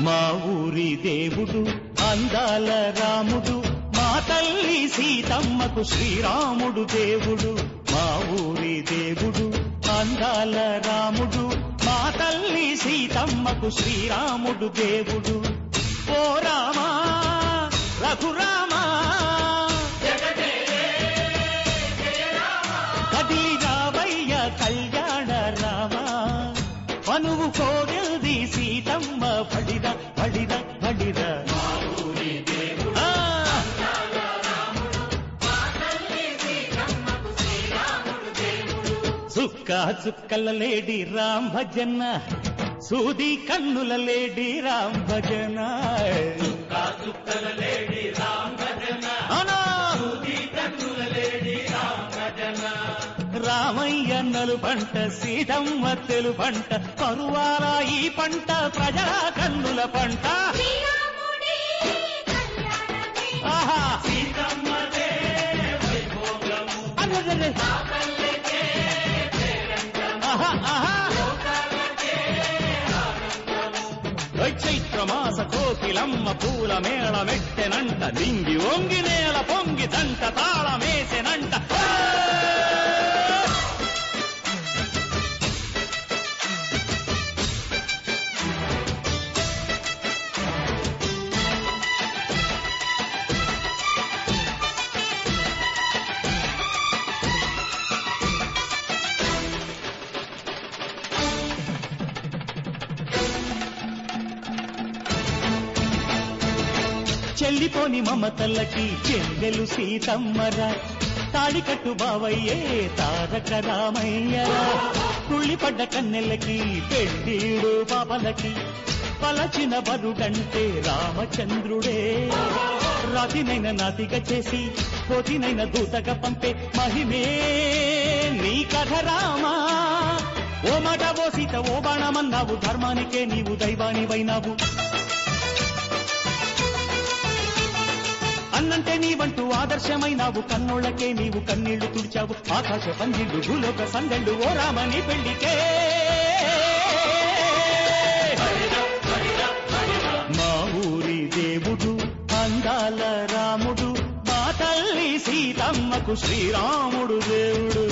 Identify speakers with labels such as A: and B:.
A: మా ఊరి దేవుడు అందాల రాముడు, మా తల్లి సీతమ్మకు శ్రీరాముడు దేవుడు. మా ఊరి దేవుడు అందాల రాముడు, మా తల్లి సీతమ్మకు శ్రీరాముడు దేవుడు. ఓ రామా రఘురామా కదిలి రావయ్య కళ్యాణ రామా, మనువు కోరిల్ది సీతమ్మ పడిద పడిద పడిద. చుక్క చుక్కల లేడి రామ్ భజన, సూది కన్నుల లేడి రామ్ భజన. చుక్కల లేడి రామ్ భజన, సూది కన్నుల లేడి రామ్ భజన. రామయ్య నలు పంట సీతమ్మ తెలు పంట, కరువాల ఈ పంట ప్రజా కన్నుల పంట. ఆహా సీతమ్మదే వైభోగము, చైత్రమాస కోకిలమ్మ పూల మేళ మెట్టెనంట, లింగి ఒంగి నేల పొంగి దంట తాళమేసెనంట. చెల్లిపోని మమతల్లకి చెల్లెలు సీతమ్మరా, తాళికట్టు బావయ్యే తారక రామయ్యరా. కుళ్ళిపడ్డ కన్నెలకి పెళ్ళీడు పాపలకి, పలచిన బరుడంటే రామచంద్రుడే. రాతినైన నాతిగా చేసి కోతినైన దూతగా పంపే మహిమే నీ కథ రామా. ఓ మాట ఓ సీత ఓ బాణమన్నావు, ధర్మానికే నీవు దైవానివైనావు. అన్నంటే నీవంటూ ఆదర్శమైనావు, కన్నోళ్లకే నీవు కన్నీళ్లు తుడిచావు. ఆకాశ పందిళ్ళు భూలోక సందళ్ళు ఓ రామని పెళ్లికే. మా ఊరి దేవుడు అందాల రాముడు, మా తల్లి సీతమ్మకు శ్రీరాముడు దేవుడు.